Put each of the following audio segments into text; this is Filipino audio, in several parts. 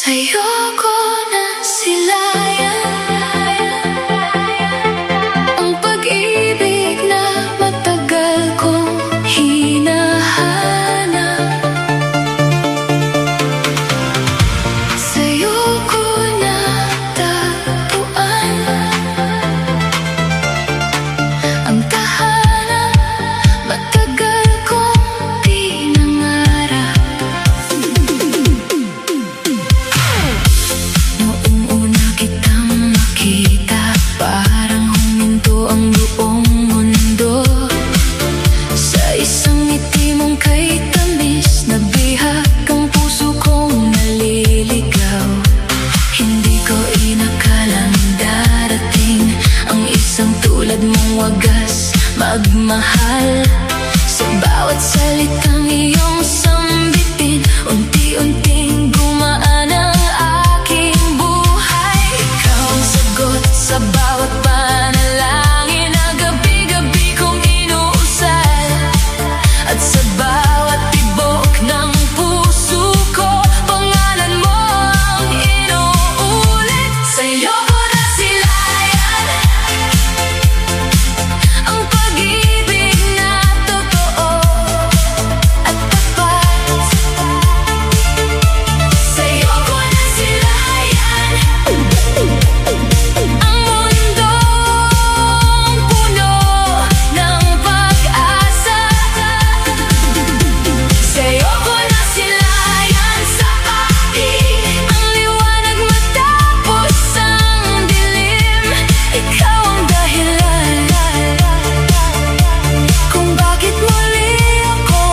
Sa'yo ko na silayan ang pag-ibig na matagal kong hinahanap. Sa'yo ko natagpuan ang tahanan matagal kong pinangarap. Noong una kitang makita, parang huminto ang buong mundo. Sa isang ngiti mong kay tamis, nabihag ang puso kong naliligaw. Hindi ko inakalang darating ang isang tulad mong wagas magmahal. Sa bawat salitang iyong sambitin, unti-unting gumaan ang aking buhay. Ikaw ang sagot sa bawat panalangin na gabi-gabi kong inuusal. At sa bawat tibok ng puso ko, pangalan mo ang inuulit. Sa'yo ko nasilayan ang pag-ibig na totoo at tapat. Sa'yo ko nasilayan ang mundong puno ng pag-asa. Sa'yo ko nasilayan sa pag-ibig ang liwanag matapos ang dilim. Ikaw ang dahilan kung bakit muli ako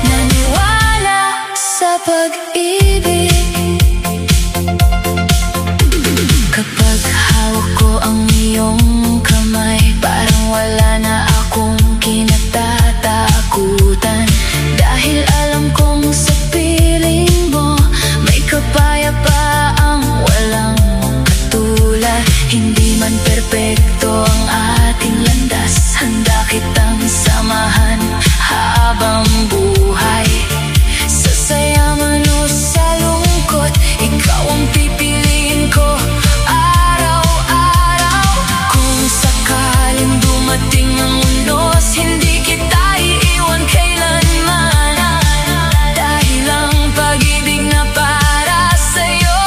naniwala sa pag-ibig. Kapag hawak ko ang iyong kamay, parang wala na akong kinatatakutan. Dahil alam kong sa piling mo may kapayapaang walang katulad. Hindi man perpekto ang ating landas, handa kitang samahan habang buhay. Sa saya man o sa lungkot, ikaw ang pipiliin ko araw-araw. Kung sakaling dumating ang unos, hindi kita iiwan kailanman. Dahil ang pag-ibig na para sa'yo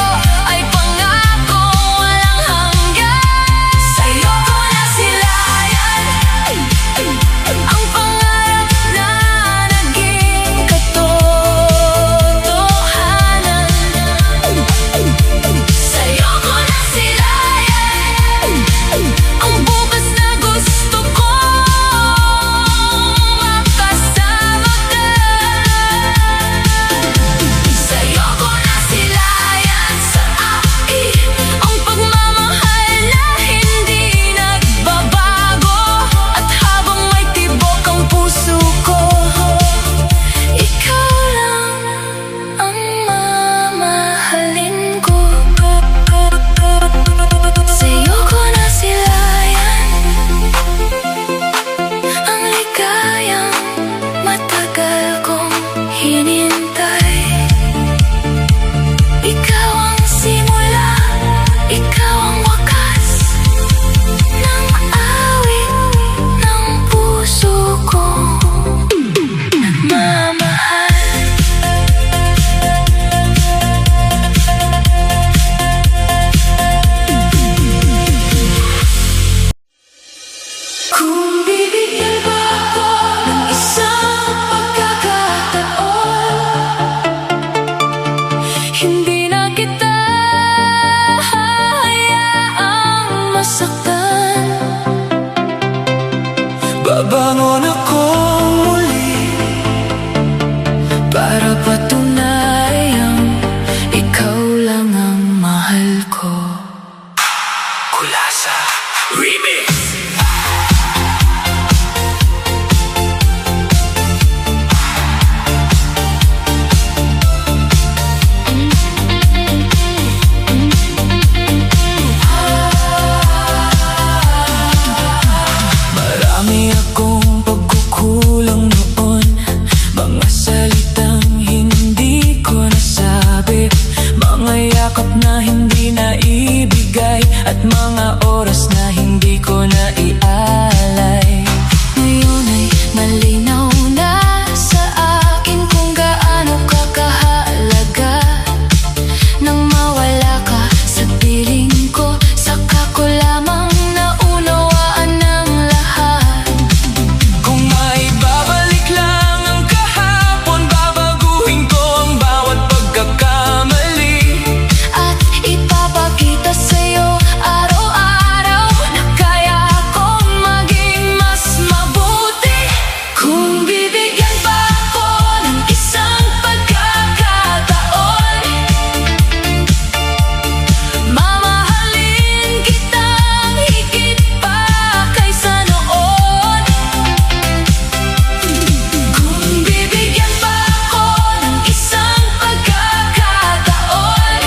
ay pangako walang hanggan. Sa'yo ko nasilayan ang pangarap na naging katotohanan. Sa'yo ko nasilayan ang bukas na gusto kong makasama ka. Sa'yo ko nasilayan sa akin ang pagmamahal na hindi nagbabago. At habang may tibok ang puso ko, ikaw lang ang mamahalin ko. Sa'yo ko nasilayan ang ligayang matagal kong hinintay. Ikaw ang simula, ikaw ang wakas ng awit ng puso ko nagmamahal. Kung bibigyan ba ako ng isang pagkakataon, hindi na kita hayaang masaktan. Babangon ako muli para patunayang ikaw lang ang mahal ko. Kulasa Remix. Marami akong yakap na hindi naibigay, at mga oras na hindi ko naialay. Ngayon ay malinaw na sa akin kung gaano ka kahalaga. Nang mawala ka sa piling ko, saka ko lamang naunawaan ang lahat. Kung maibabalik lang ang kahapon, babaguhin ko ang bawat pagkakamali, At ipapakita sa'yo araw-araw na kaya kong maging mas mabuti. Kung bibigyan pa ako ng isang pagkakataon, mamahalin kitang higit pa kaysa noon. Kung bibigyan pa ako ng isang pagkakataon,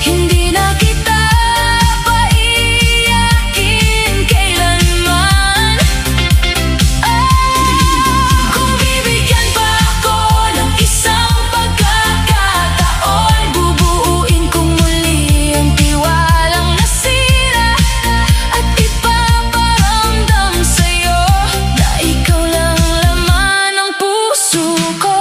hindi na kita paiyakin kailanman. Kung bibigyan pa ako ng isang pagkakataon, bubuuin ko muli ang tiwalang nasira, at ipaparamdam sa'yo na ikaw lang laman ng puso ko.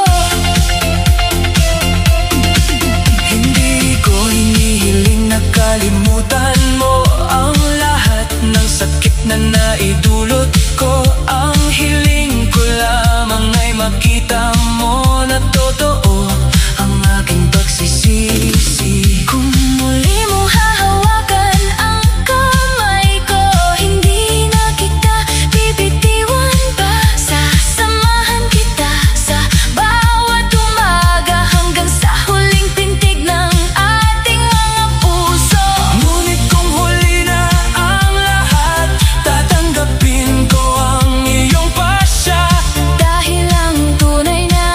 hindi ko hinihiling na kalimutan mo ang lahat ng sakit na naidulot ko. Ang hiling ko lamang ay makita mo na totoo ang aking pagsisisi. Kung muli mong hahawakan ang kamay ko, hindi na kita bibitiwan pa. Sasamahan kita sa bawat umaga hanggang sa huling pintig ng ating mga puso. Ngunit kung huli na ang lahat, tatanggapin ko ang iyong pasya. Dahil ang tunay na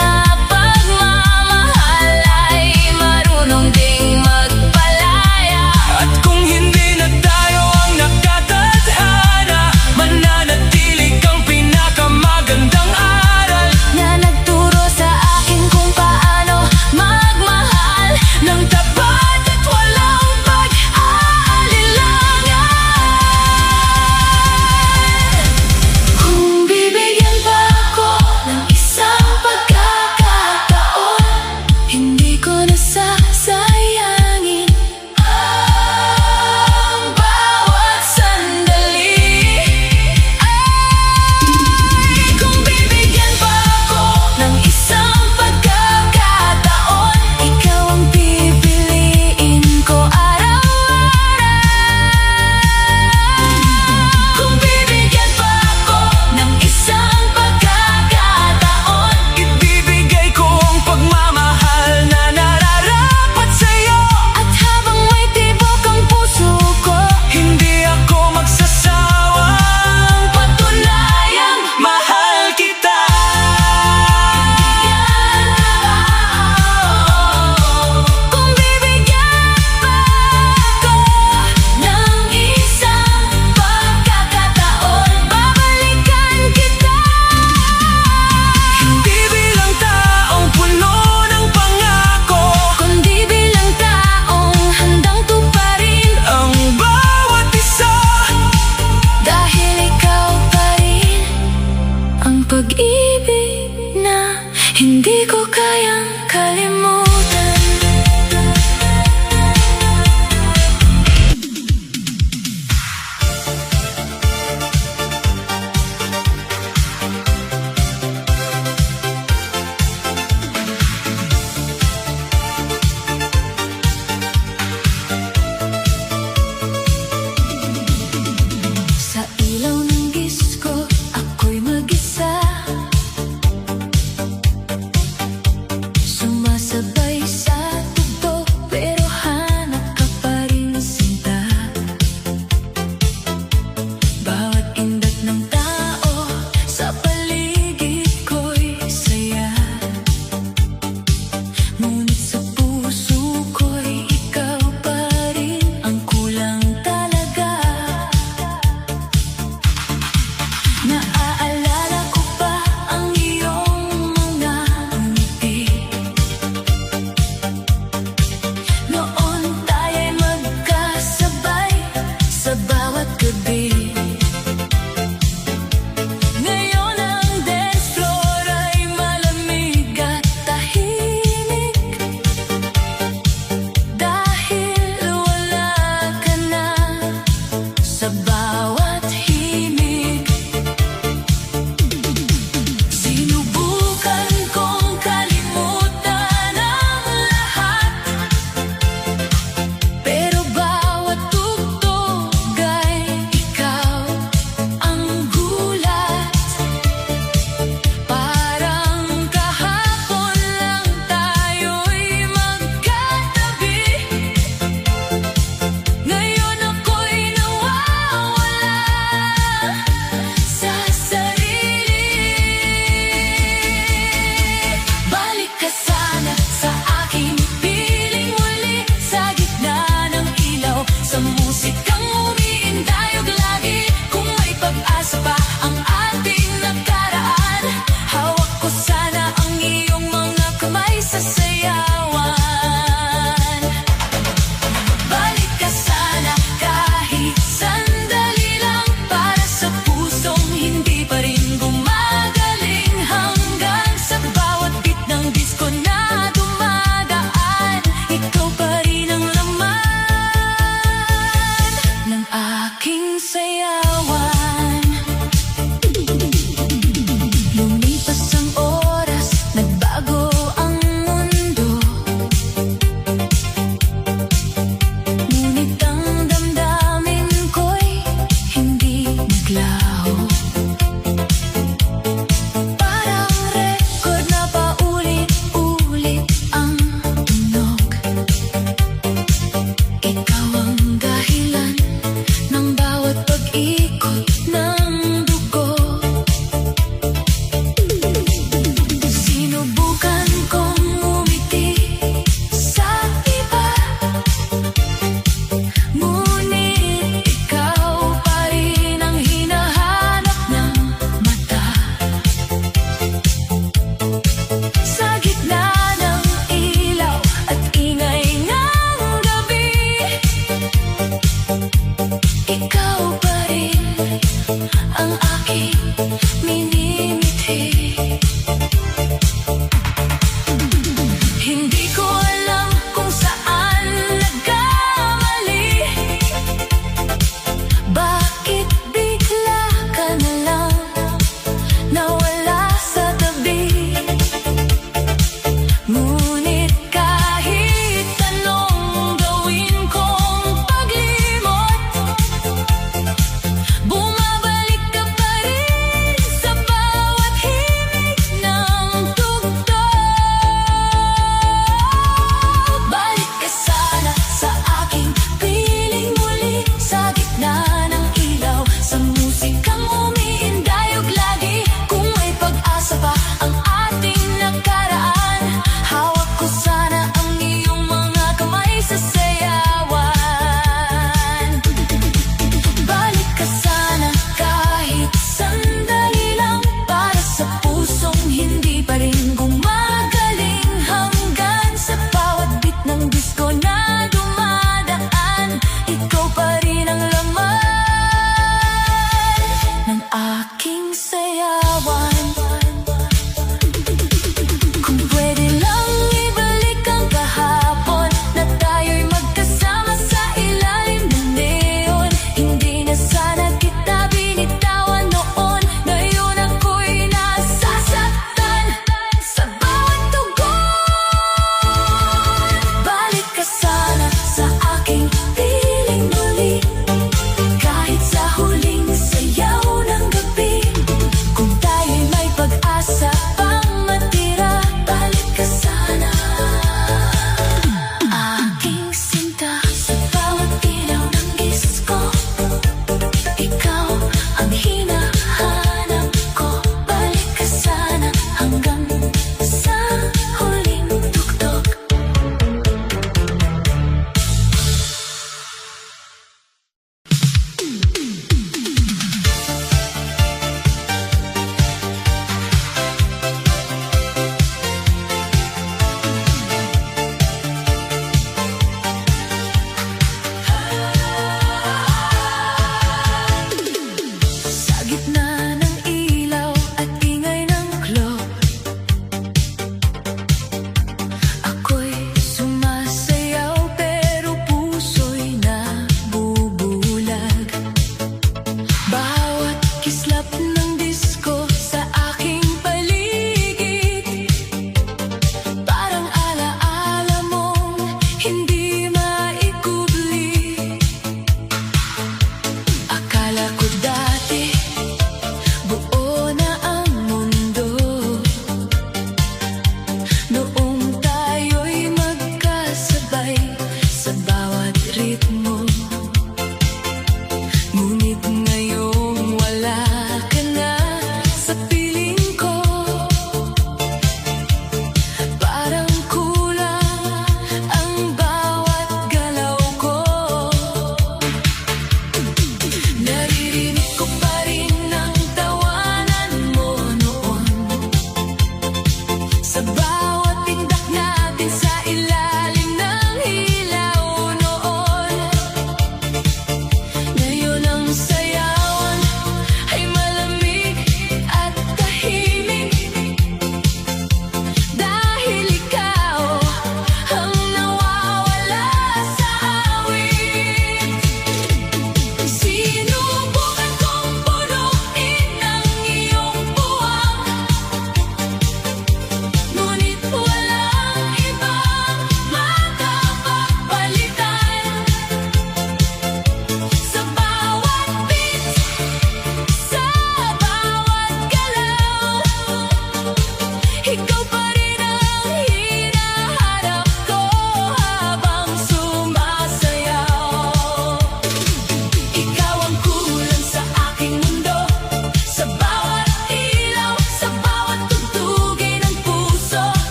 pagmamahal ay marunong ding magpalaya. At kung hindi na tayo ang nagkatadhana, mananatili kang pinakamagandang aral Na nagturo sa akin kung paano magmahal ng tapat at walang pag-aalilangan. Kung bibigyan pa ako ng isang pagkakataon, hindi ko nasasayangin ang bawat sandali. Kung bibigyan pa ako ng isang pagkakataon, ikaw ang pipiliin ko araw-araw. Kung bibigyan pa ako ng isang pagkakataon, ibibigay ko ang pagmamahal na nararapat.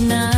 na